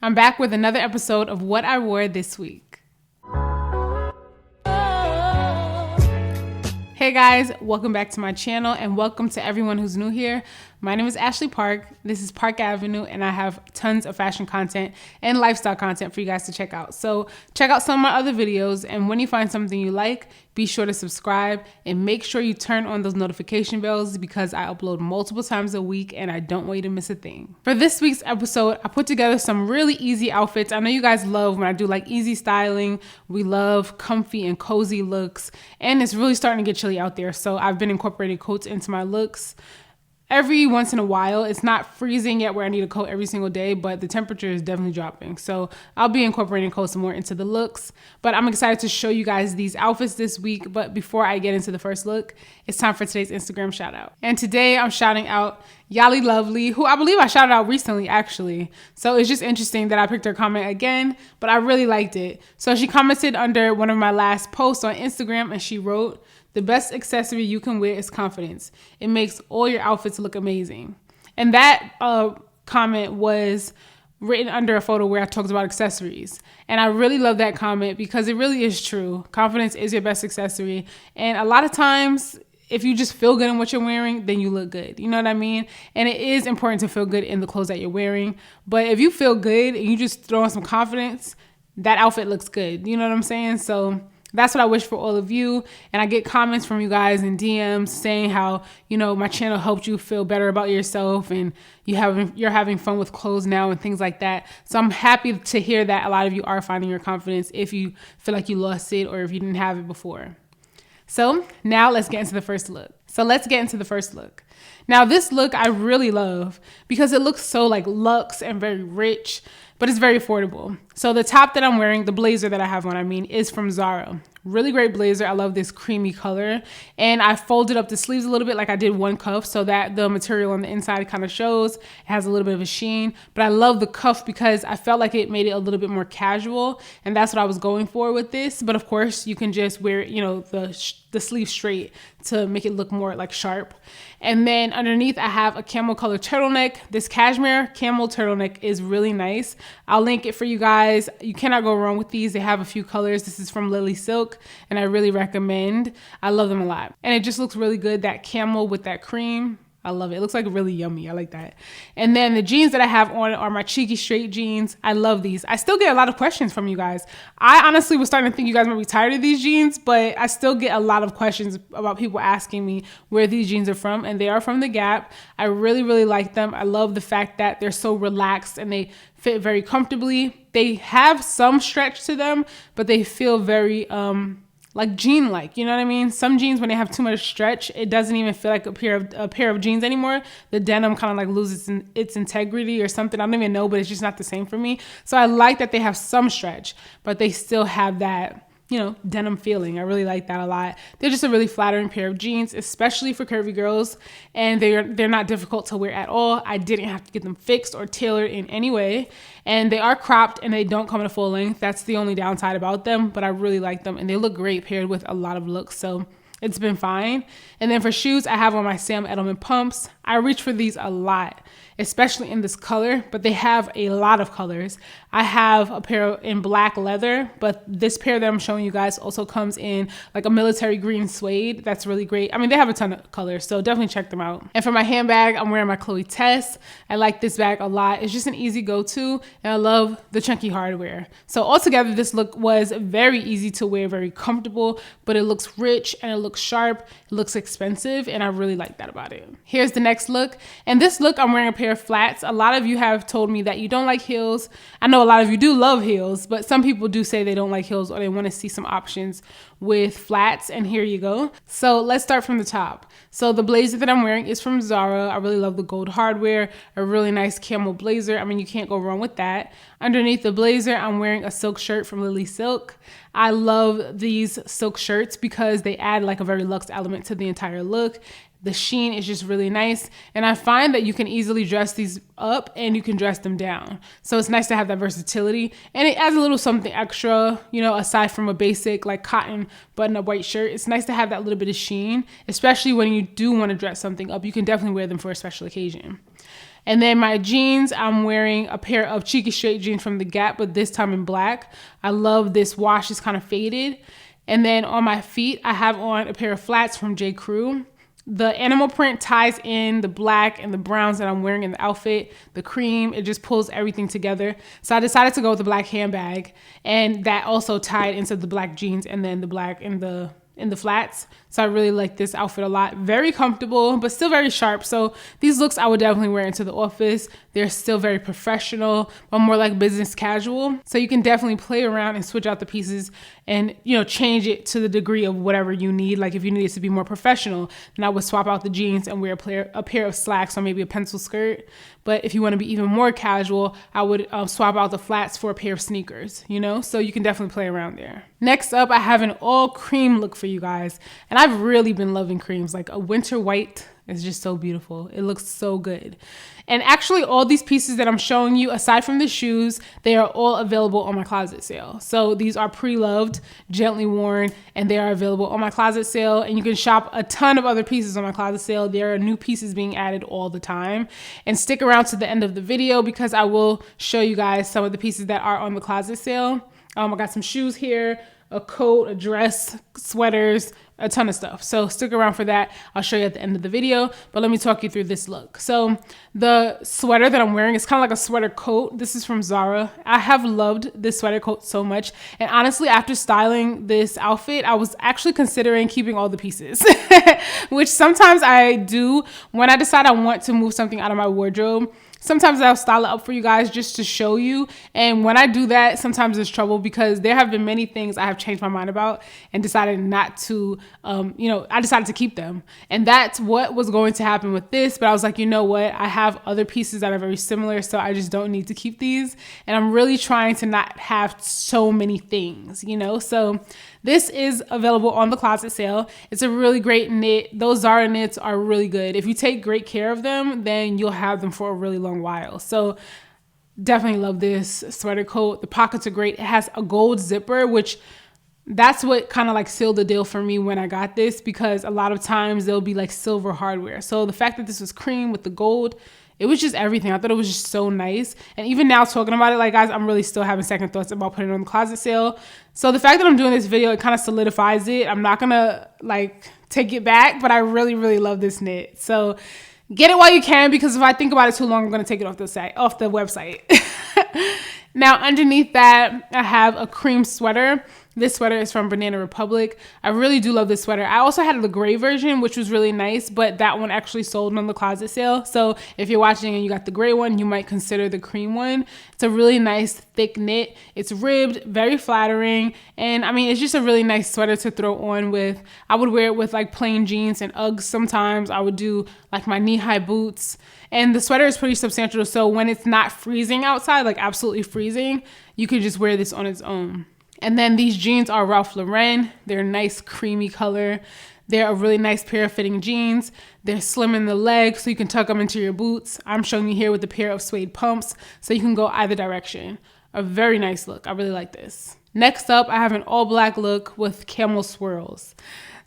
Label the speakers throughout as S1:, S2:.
S1: I'm back with another episode of What I Wore This Week. Hey guys, welcome back to my channel and welcome to everyone who's new here. My name is Ashley Park. This is Park Avenue and I have tons of fashion content and lifestyle content for you guys to check out. So check out some of my other videos, and when you find something you like, be sure to subscribe and make sure you turn on those notification bells because I upload multiple times a week and I don't want you to miss a thing. For this week's episode, I put together some really easy outfits. I know you guys love when I do like easy styling. We love comfy and cozy looks, and it's really starting to get chilly out there. So I've been incorporating coats into my looks every once in a while. It's not freezing yet where I need a coat every single day, but the temperature is definitely dropping. So I'll be incorporating coats more into the looks, but I'm excited to show you guys these outfits this week. But before I get into the first look, it's time for today's Instagram shout out. And today I'm shouting out Yali Lovely, who I believe I shouted out recently actually. So it's just interesting that I picked her comment again, but I really liked it. So she commented under one of my last posts on Instagram and she wrote, "The best accessory you can wear is confidence. It makes all your outfits look amazing." And that comment was written under a photo where I talked about accessories. And I really love that comment because it really is true. Confidence is your best accessory. And a lot of times, if you just feel good in what you're wearing, then you look good. You know what I mean? And it is important to feel good in the clothes that you're wearing. But if you feel good and you just throw on some confidence, that outfit looks good. You know what I'm saying? So that's what I wish for all of you. And I get comments from you guys in DMs saying how, you know, my channel helped you feel better about yourself and you're having fun with clothes now and things like that. So I'm happy to hear that a lot of you are finding your confidence if you feel like you lost it or if you didn't have it before. So now let's get into the first look. Now this look I really love because it looks so like luxe and very rich, but it's very affordable. So the top that I'm wearing, the blazer that I have on, is from Zara. Really great blazer. I love this creamy color. And I folded up the sleeves a little bit, like I did one cuff so that the material on the inside kind of shows. It has a little bit of a sheen, but I love the cuff because I felt like it made it a little bit more casual. And that's what I was going for with this. But of course you can just wear, you know, the sleeve straight to make it look more like sharp. And then underneath I have a camel color turtleneck. This cashmere camel turtleneck is really nice. I'll link it for you guys. You cannot go wrong with these. They have a few colors. This is from Lily Silk and I really recommend. I love them a lot. And it just looks really good. That camel with that cream. I love it. It looks like really yummy. I like that. And then the jeans that I have on are my cheeky straight jeans. I love these. I still get a lot of questions from you guys. I honestly was starting to think you guys might be tired of these jeans, but I still get a lot of questions about people asking me where these jeans are from, and they are from The Gap. I really, really like them. I love the fact that they're so relaxed and they fit very comfortably. They have some stretch to them, but they feel very, like jean-like, you know what I mean? Some jeans, when they have too much stretch, it doesn't even feel like a pair of jeans anymore. The denim kind of like loses its integrity or something. I don't even know, but it's just not the same for me. So I like that they have some stretch, but they still have that, you know, denim feeling. I really like that a lot. They're just a really flattering pair of jeans, especially for curvy girls, and they're not difficult to wear at all. I didn't have to get them fixed or tailored in any way, and they are cropped and they don't come in a full length. That's the only downside about them, but I really like them and they look great paired with a lot of looks. So it's been fine. And then for shoes, I have on my Sam Edelman pumps. I reach for these a lot, especially in this color, but they have a lot of colors. I have a pair in black leather, but this pair that I'm showing you guys also comes in like a military green suede. That's really great. I mean, they have a ton of colors, so definitely check them out. And for my handbag, I'm wearing my Chloe Tess. I like this bag a lot. It's just an easy go-to, and I love the chunky hardware. So altogether, this look was very easy to wear, very comfortable, but it looks rich and it looks sharp. It looks expensive, and I really like that about it. Here's the next look, and this look, I'm wearing a pair of flats. A lot of you have told me that you don't like heels. I know a lot of you do love heels, but some people do say they don't like heels or they want to see some options with flats, and here you go. So let's start from the top. So the blazer that I'm wearing is from Zara. I really love the gold hardware, a really nice camel blazer. I mean, you can't go wrong with that. Underneath the blazer, I'm wearing a silk shirt from Lily Silk. I love these silk shirts because they add like a very luxe element to the entire look. The sheen is just really nice. And I find that you can easily dress these up and you can dress them down. So it's nice to have that versatility. And it adds a little something extra, you know, aside from a basic like cotton button-up white shirt. It's nice to have that little bit of sheen, especially when you do want to dress something up. You can definitely wear them for a special occasion. And then my jeans, I'm wearing a pair of Cheeky Straight jeans from The Gap, but this time in black. I love this wash, it's kind of faded. And then on my feet, I have on a pair of flats from J. Crew. The animal print ties in the black and the browns that I'm wearing in the outfit, the cream, it just pulls everything together. So I decided to go with the black handbag, and that also tied into the black jeans and then the black in the flats. So I really like this outfit a lot. Very comfortable, but still very sharp. So these looks I would definitely wear into the office. They're still very professional, but more like business casual. So you can definitely play around and switch out the pieces and, you know, change it to the degree of whatever you need. Like if you need it to be more professional, then I would swap out the jeans and wear a pair of slacks or maybe a pencil skirt. But if you want to be even more casual, I would swap out the flats for a pair of sneakers, you know? So you can definitely play around there. Next up, I have an all cream look for you guys. And I've really been loving creams. Like a winter white is just so beautiful. It looks so good. And actually all these pieces that I'm showing you, aside from the shoes, they are all available on my closet sale. So these are pre-loved, gently worn, and they are available on my closet sale. And you can shop a ton of other pieces on my closet sale. There are new pieces being added all the time. And stick around to the end of the video because I will show you guys some of the pieces that are on the closet sale. I got some shoes here, a coat, a dress, sweaters, a ton of stuff. So stick around for that. I'll show you at the end of the video, but let me talk you through this look. So the sweater that I'm wearing is kind of like a sweater coat. This is from Zara. I have loved this sweater coat so much. And honestly, after styling this outfit, I was actually considering keeping all the pieces, which sometimes I do when I decide I want to move something out of my wardrobe. Sometimes I'll style it up for you guys just to show you. And when I do that, sometimes there's trouble because there have been many things I have changed my mind about and decided not to, I decided to keep them. And that's what was going to happen with this. But I was like, you know what? I have other pieces that are very similar, so I just don't need to keep these. And I'm really trying to not have so many things, you know? So this is available on the closet sale. It's a really great knit. Those Zara knits are really good. If you take great care of them, then you'll have them for a really long while. So definitely love this sweater coat. The pockets are great. It has a gold zipper, which that's what kind of like sealed the deal for me when I got this, because a lot of times there'll be like silver hardware. So the fact that this was cream with the gold, it was just everything. I thought it was just so nice. And even now talking about it, like guys, I'm really still having second thoughts about putting it on the closet sale. So the fact that I'm doing this video, it kind of solidifies it. I'm not gonna like take it back, but I really, really love this knit. So get it while you can, because if I think about it too long, I'm gonna take it off the website. Now underneath that, I have a cream sweater. This sweater is from Banana Republic. I really do love this sweater. I also had the gray version, which was really nice, but that one actually sold on the closet sale. So if you're watching and you got the gray one, you might consider the cream one. It's a really nice thick knit. It's ribbed, very flattering. And I mean, it's just a really nice sweater to throw on with. I would wear it with like plain jeans and Uggs sometimes. I would do like my knee-high boots. And the sweater is pretty substantial. So when it's not freezing outside, like absolutely freezing, you could just wear this on its own. And then these jeans are Ralph Lauren. They're a nice creamy color. They're a really nice pair of fitting jeans. They're slim in the leg, so you can tuck them into your boots. I'm showing you here with a pair of suede pumps, so you can go either direction. A very nice look. I really like this. Next up, I have an all black look with Camel Swirls.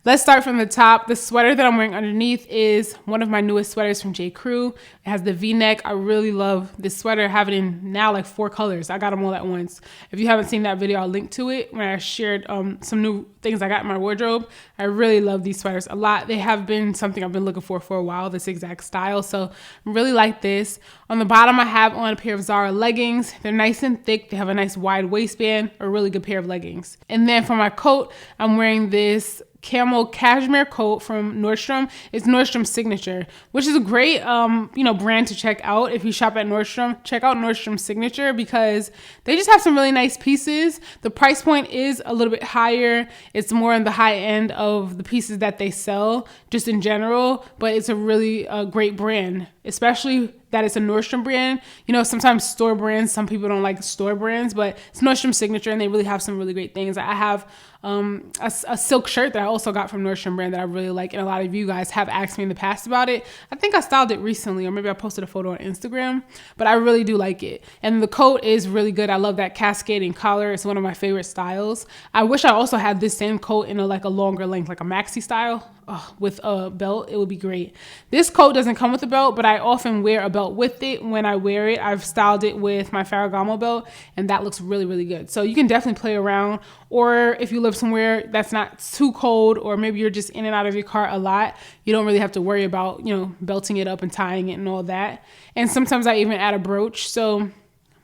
S1: Let's start from the top. The sweater that I'm wearing underneath is one of my newest sweaters from J. Crew. It has the V-neck. I really love this sweater. I have it in now like 4 colors. I got them all at once. If you haven't seen that video, I'll link to it when I shared some new things I got in my wardrobe. I really love these sweaters a lot. They have been something I've been looking for a while, this exact style. So I really like this. On the bottom, I have on a pair of Zara leggings. They're nice and thick. They have a nice wide waistband, a really good pair of leggings. And then for my coat, I'm wearing this Camel Cashmere coat from Nordstrom. It's Nordstrom's Signature, which is a great, brand to check out. If you shop at Nordstrom, check out Nordstrom's Signature because they just have some really nice pieces. The price point is a little bit higher. It's more on the high end of the pieces that they sell just in general, but it's a really great brand, especially that it's a Nordstrom brand. You know, sometimes store brands, some people don't like store brands, but it's Nordstrom Signature and they really have some really great things. I have a silk shirt that I also got from Nordstrom brand that I really like, and a lot of you guys have asked me in the past about it. I think I styled it recently, or maybe I posted a photo on Instagram, but I really do like it. And the coat is really good. I love that cascading collar. It's one of my favorite styles. I wish I also had this same coat in a longer length, like a maxi style. With a belt, it would be great. This coat doesn't come with a belt, but I often wear a belt with it. When I wear it, I've styled it with my Ferragamo belt, and that looks really, really good. So you can definitely play around, or if you live somewhere that's not too cold, or maybe you're just in and out of your car a lot, you don't really have to worry about, you know, belting it up and tying it and all that. And sometimes I even add a brooch. So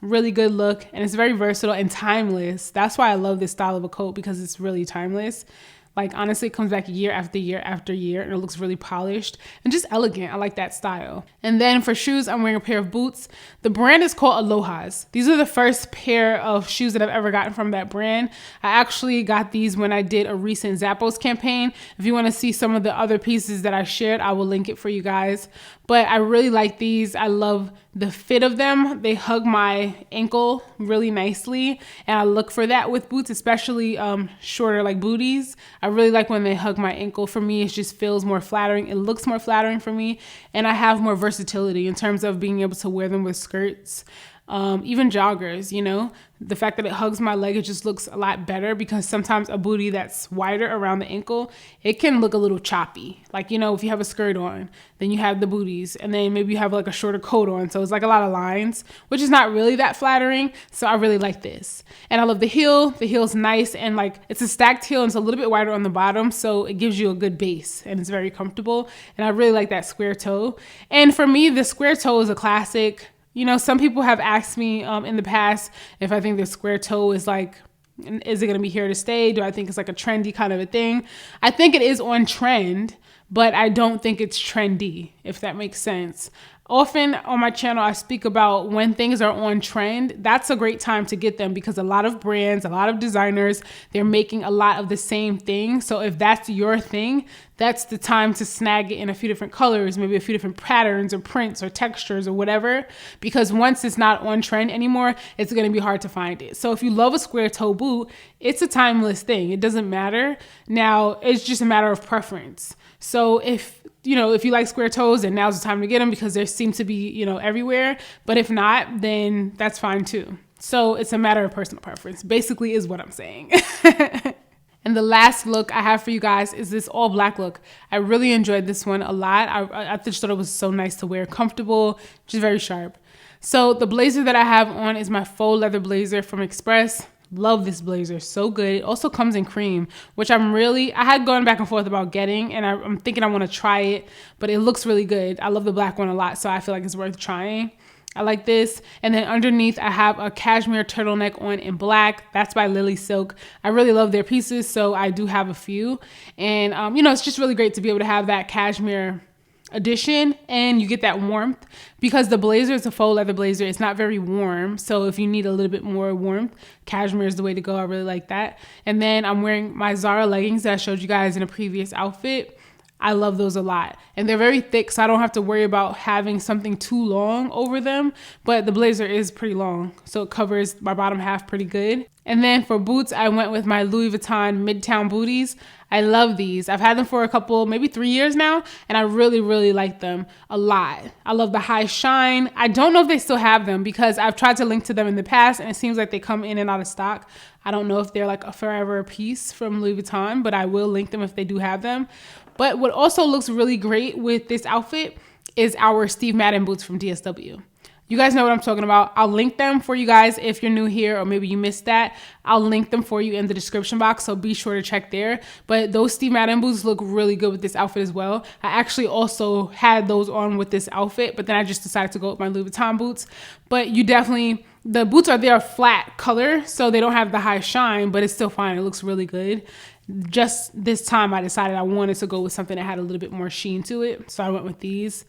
S1: really good look, and it's very versatile and timeless. That's why I love this style of a coat, because it's really timeless. Like, honestly, it comes back year after year after year, and it looks really polished and just elegant. I like that style. And then for shoes, I'm wearing a pair of boots. The brand is called Aloha's. These are the first pair of shoes that I've ever gotten from that brand. I actually got these when I did a recent Zappos campaign. If you want to see some of the other pieces that I shared, I will link it for you guys. But I really like these. I love the fit of them. They hug my ankle really nicely, and I look for that with boots, especially shorter like booties. I really like when they hug my ankle. For me, it just feels more flattering. It looks more flattering for me, and I have more versatility in terms of being able to wear them with skirts. Even joggers, you know, the fact that it hugs my leg, it just looks a lot better, because sometimes a booty that's wider around the ankle, it can look a little choppy. Like, you know, if you have a skirt on, then you have the booties, and then maybe you have like a shorter coat on. So it's like a lot of lines, which is not really that flattering. So I really like this. And I love the heel. The heel's nice, and like it's a stacked heel, and it's a little bit wider on the bottom. So it gives you a good base, and it's very comfortable. And I really like that square toe. And for me, the square toe is a classic. You know, some people have asked me in the past if I think the square toe is like, is it going to be here to stay? Do I think it's like a trendy kind of a thing? I think it is on trend, but I don't think it's trendy, if that makes sense. Often on my channel, I speak about when things are on trend. That's a great time to get them, because a lot of brands, a lot of designers, they're making a lot of the same thing. So if that's your thing, that's the time to snag it in a few different colors, maybe a few different patterns or prints or textures or whatever, because once it's not on trend anymore, it's going to be hard to find it. So if you love a square toe boot, it's a timeless thing. It doesn't matter. Now, it's just a matter of preference. So if you like square toes, then now's the time to get them, because they seem to be, you know, everywhere. But if not, then that's fine too. So it's a matter of personal preference, basically, is what I'm saying. And the last look I have for you guys is this all black look. I really enjoyed this one a lot. I just thought it was so nice to wear, comfortable, just very sharp. So the blazer that I have on is my faux leather blazer from Express. Love this blazer, so good. It also comes in cream, which I had gone back and forth about getting, and I'm thinking I want to try it, but it looks really good. I love the black one a lot, so I feel like it's worth trying. I like this. And then underneath, I have a cashmere turtleneck on in black. That's by Lily Silk. I really love their pieces, so I do have a few. And, you know, it's just really great to be able to have that cashmere addition, and you get that warmth, because the blazer is a faux leather blazer. It's not very warm, so if you need a little bit more warmth, cashmere is the way to go. I really like that. And then I'm wearing my Zara leggings that I showed you guys in a previous outfit. I love those a lot, and they're very thick, so I don't have to worry about having something too long over them, but the blazer is pretty long, so it covers my bottom half pretty good. And then for boots, I went with my Louis Vuitton Midtown booties. I love these. I've had them for a couple, maybe 3 years now, and I really, really like them a lot. I love the high shine. I don't know if they still have them, because I've tried to link to them in the past, and it seems like they come in and out of stock. I don't know if they're like a forever piece from Louis Vuitton, but I will link them if they do have them. But what also looks really great with this outfit is our Steve Madden boots from DSW. You guys know what I'm talking about. I'll link them for you guys if you're new here, or maybe you missed that. I'll link them for you in the description box, so be sure to check there. But those Steve Madden boots look really good with this outfit as well. I actually also had those on with this outfit, but then I just decided to go with my Louis Vuitton boots. But the boots are a flat color, so they don't have the high shine, but it's still fine. It looks really good. Just this time I decided I wanted to go with something that had a little bit more sheen to it, so I went with these.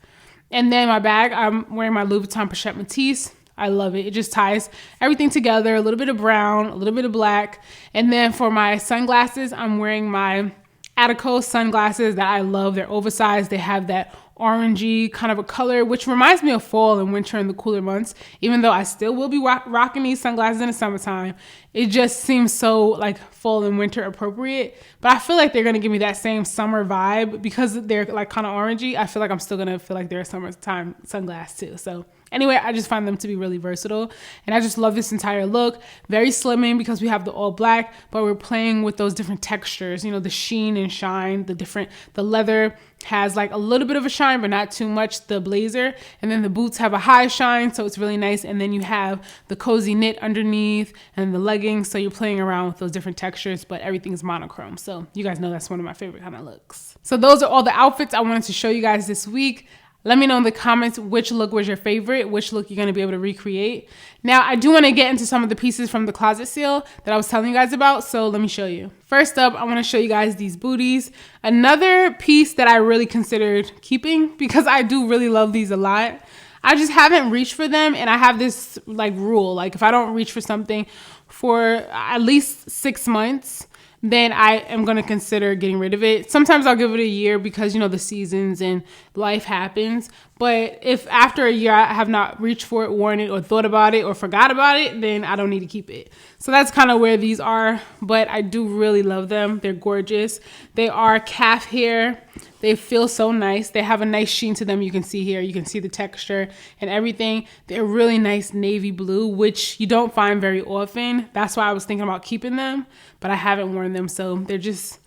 S1: And then my bag, I'm wearing my Louis Vuitton Pochette Métis. I love it. It just ties everything together, a little bit of brown, a little bit of black. And then for my sunglasses, I'm wearing my Atticos sunglasses that I love. They're oversized. They have that orangey kind of a color, which reminds me of fall and winter in the cooler months, even though I still will be rocking these sunglasses in the summertime. It just seems so like fall and winter appropriate, but I feel like they're going to give me that same summer vibe because they're like kind of orangey. I feel like I'm still going to feel like they're a summertime sunglass too. So Anyway, I just find them to be really versatile. And I just love this entire look. Very slimming because we have the all black, but we're playing with those different textures, you know, the sheen and shine, the leather has like a little bit of a shine, but not too much, the blazer. And then the boots have a high shine, so it's really nice. And then you have the cozy knit underneath and the leggings. So you're playing around with those different textures, but everything's monochrome. So you guys know that's one of my favorite kind of looks. So those are all the outfits I wanted to show you guys this week. Let me know in the comments which look was your favorite, which look you're going to be able to recreate. Now, I do want to get into some of the pieces from the closet sale that I was telling you guys about, so let me show you. First up, I want to show you guys these booties. Another piece that I really considered keeping because I do really love these a lot. I just haven't reached for them, and I have this like rule, like if I don't reach for something for at least 6 months, then I am going to consider getting rid of it. Sometimes I'll give it a year because, you know, the seasons and life happens. But if after a year I have not reached for it, worn it, or thought about it, or forgot about it, then I don't need to keep it. So that's kind of where these are. But I do really love them. They're gorgeous. They are calf hair. They feel so nice. They have a nice sheen to them. You can see here. You can see the texture and everything. They're really nice navy blue, which you don't find very often. That's why I was thinking about keeping them, but I haven't worn them. So they're just,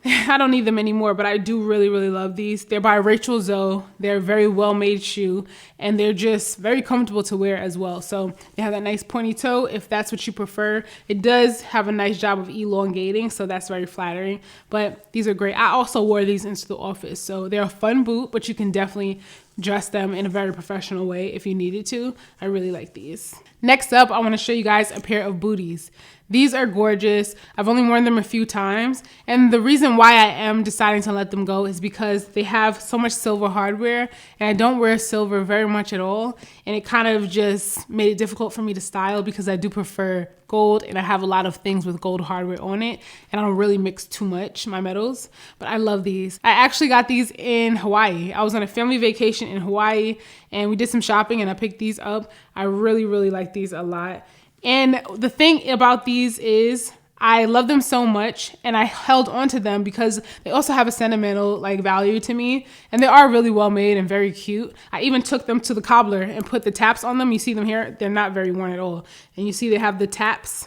S1: I don't need them anymore, but I do really, really love these. They're by Rachel Zoe. They're a very well-made shoe, and they're just very comfortable to wear as well. So they have that nice pointy toe if that's what you prefer. It does have a nice job of elongating, so that's very flattering. But these are great. I also wore these into the office. So they're a fun boot, but you can definitely dress them in a very professional way if you needed to. I really like these. Next up, I want to show you guys a pair of booties. These are gorgeous. I've only worn them a few times. And the reason why I am deciding to let them go is because they have so much silver hardware, and I don't wear silver very much at all. And it kind of just made it difficult for me to style because I do prefer gold, and I have a lot of things with gold hardware on it, and I don't really mix too much my metals, but I love these. I actually got these in Hawaii. I was on a family vacation in Hawaii, and we did some shopping, and I picked these up. I really, really like these a lot. And the thing about these is I love them so much, and I held on to them because they also have a sentimental like value to me, and they are really well made and very cute. I even took them to the cobbler and put the taps on them. You see them here? They're not very worn at all. And you see they have the taps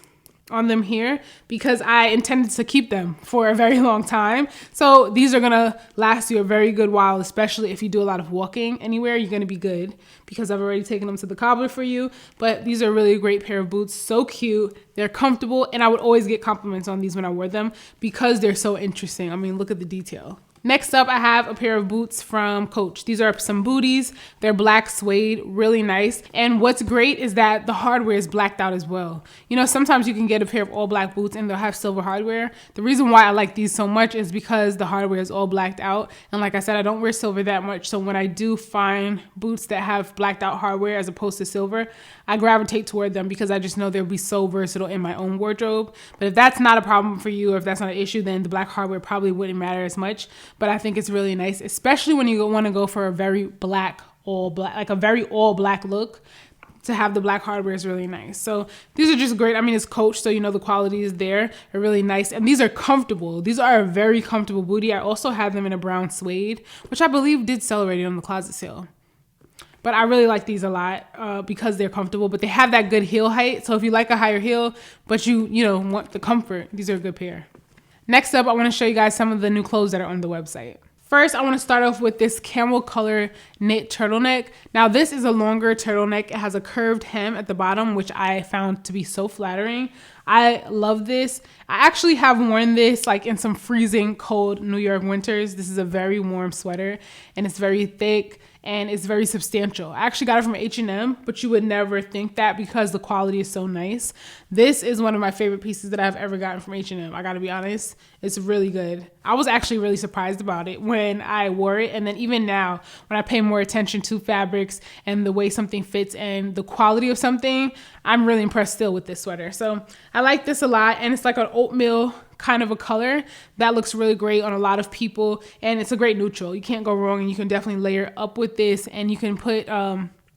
S1: on them here because I intended to keep them for a very long time. So these are gonna last you a very good while, especially if you do a lot of walking anywhere, you're gonna be good because I've already taken them to the cobbler for you. But these are really a great pair of boots, so cute, they're comfortable, and I would always get compliments on these when I wore them because they're so interesting. I mean, look at the detail. Next up, I have a pair of boots from Coach. These are some booties. They're black suede, really nice. And what's great is that the hardware is blacked out as well. You know, sometimes you can get a pair of all black boots and they'll have silver hardware. The reason why I like these so much is because the hardware is all blacked out. And like I said, I don't wear silver that much. So when I do find boots that have blacked out hardware as opposed to silver, I gravitate toward them because I just know they'll be so versatile in my own wardrobe. But if that's not a problem for you, or if that's not an issue, then the black hardware probably wouldn't matter as much. But I think it's really nice, especially when you want to go for a very black, all black, like a very all black look. To have the black hardware is really nice. So these are just great. I mean, it's Coach, so you know the quality is there. They're really nice. And these are comfortable. These are a very comfortable booty. I also have them in a brown suede, which I believe did sell already on the closet sale. But I really like these a lot because they're comfortable, but they have that good heel height. So if you like a higher heel, but you know, want the comfort, these are a good pair. Next up, I want to show you guys some of the new clothes that are on the website. First, I want to start off with this camel color knit turtleneck. Now, this is a longer turtleneck. It has a curved hem at the bottom, which I found to be so flattering. I love this. I actually have worn this like in some freezing cold New York winters. This is a very warm sweater, and it's very thick and it's very substantial. I actually got it from H&M, but you would never think that because the quality is so nice. This is one of my favorite pieces that I've ever gotten from H&M. I gotta be honest, it's really good. I was actually really surprised about it when I wore it, and then even now when I pay more attention to fabrics and the way something fits and the quality of something, I'm really impressed still with this sweater. So I like this a lot, and it's like an oatmeal kind of a color that looks really great on a lot of people, and it's a great neutral. You can't go wrong, and you can definitely layer up with this, and you can put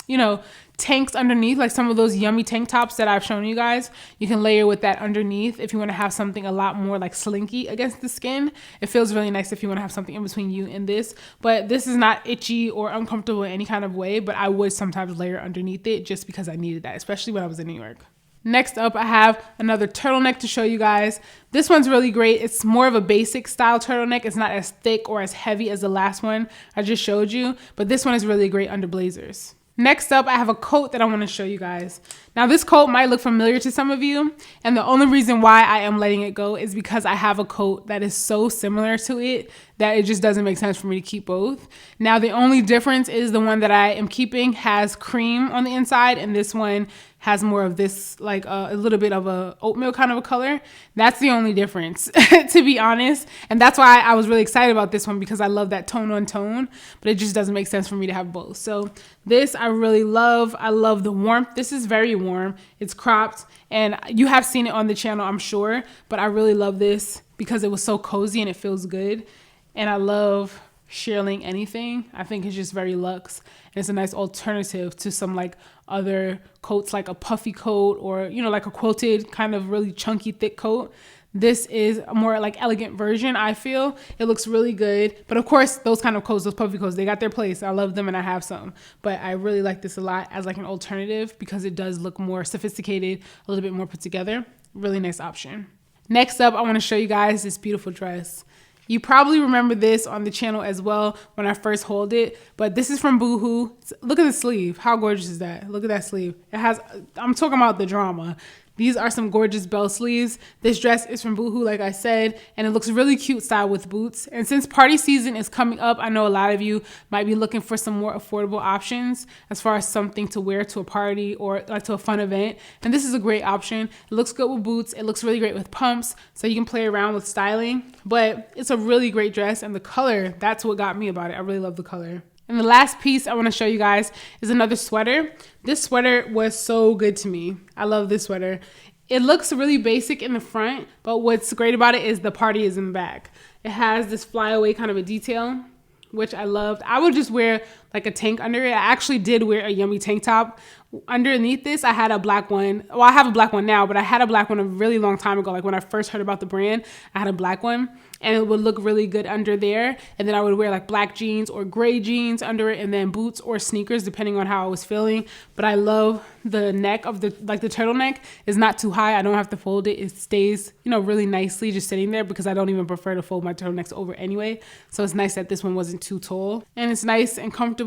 S1: you know, tanks underneath, like some of those yummy tank tops that I've shown you guys. You can layer with that underneath if you want to have something a lot more like slinky against the skin. It feels really nice if you want to have something in between you and this, but this is not itchy or uncomfortable in any kind of way, but I would sometimes layer underneath it just because I needed that, especially when I was in New York. Next up, I have another turtleneck to show you guys. This one's really great. It's more of a basic style turtleneck. It's not as thick or as heavy as the last one I just showed you, but this one is really great under blazers. Next up, I have a coat that I want to show you guys. Now, this coat might look familiar to some of you, and the only reason why I am letting it go is because I have a coat that is so similar to it that it just doesn't make sense for me to keep both. Now, the only difference is the one that I am keeping has cream on the inside, and this one has more of this, like a little bit of a oatmeal kind of a color. That's the only difference, to be honest. And that's why I was really excited about this one, because I love that tone on tone, but it just doesn't make sense for me to have both. So this I really love. I love the warmth. This is very warm. It's cropped, and you have seen it on the channel, I'm sure, but I really love this because it was so cozy and it feels good. And I love shearling anything. I think it's just very luxe, and it's a nice alternative to some like other coats, like a puffy coat or, you know, like a quilted kind of really chunky thick coat. This is a more like elegant version, I feel. It looks really good. But of course, those kind of coats, those puffy coats, they got their place. I love them and I have some. But I really like this a lot as like an alternative because it does look more sophisticated, a little bit more put together. Really nice option. Next up, I want to show you guys this beautiful dress. You probably remember this on the channel as well when I first hauled it, but this is from Boohoo. Look at the sleeve. How gorgeous is that? Look at that sleeve. It has, I'm talking about the drama. These are some gorgeous bell sleeves. This dress is from Boohoo, like I said, and it looks really cute style with boots. And since party season is coming up, I know a lot of you might be looking for some more affordable options as far as something to wear to a party or like to a fun event. And this is a great option. It looks good with boots. It looks really great with pumps, so you can play around with styling. But it's a really great dress, and the color, that's what got me about it. I really love the color. And the last piece I want to show you guys is another sweater. This sweater was so good to me. I love this sweater. It looks really basic in the front, but what's great about it is the party is in the back. It has this flyaway kind of a detail, which I loved. I would just wear like a tank under it. I actually did wear a yummy tank top. Underneath this, I had a black one. Well, I have a black one now, but I had a black one a really long time ago. Like when I first heard about the brand, I had a black one, and it would look really good under there. And then I would wear like black jeans or gray jeans under it, and then boots or sneakers, depending on how I was feeling. But I love the neck of the turtleneck is not too high. I don't have to fold it. It stays, you know, really nicely just sitting there because I don't even prefer to fold my turtlenecks over anyway. So it's nice that this one wasn't too tall, and it's nice and comfortable.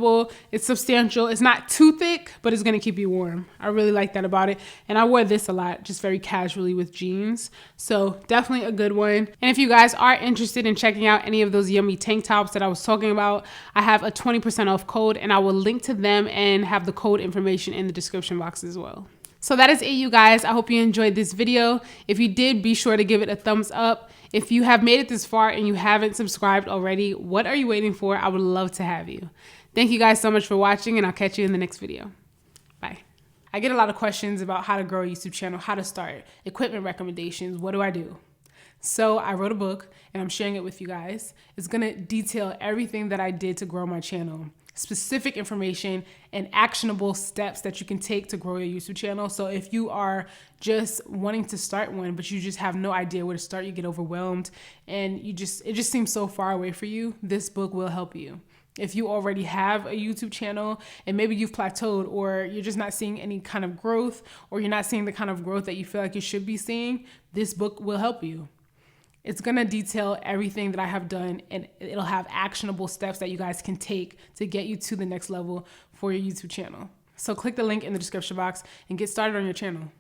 S1: It's substantial. It's not too thick, but it's going to keep you warm. I really like that about it. And I wear this a lot, just very casually with jeans. So definitely a good one. And if you guys are interested in checking out any of those yummy tank tops that I was talking about, I have a 20% off code, and I will link to them and have the code information in the description box as well. So that is it, you guys. I hope you enjoyed this video. If you did, be sure to give it a thumbs up. If you have made it this far and you haven't subscribed already, what are you waiting for? I would love to have you. Thank you guys so much for watching, and I'll catch you in the next video. Bye. I get a lot of questions about how to grow a YouTube channel, how to start, equipment recommendations, what do I do? So I wrote a book, and I'm sharing it with you guys. It's gonna detail everything that I did to grow my channel, specific information and actionable steps that you can take to grow your YouTube channel. So if you are just wanting to start one, but you just have no idea where to start, you get overwhelmed, and it just seems so far away for you, this book will help you. If you already have a YouTube channel and maybe you've plateaued, or you're just not seeing any kind of growth, or you're not seeing the kind of growth that you feel like you should be seeing, this book will help you. It's gonna detail everything that I have done, and it'll have actionable steps that you guys can take to get you to the next level for your YouTube channel. So click the link in the description box and get started on your channel.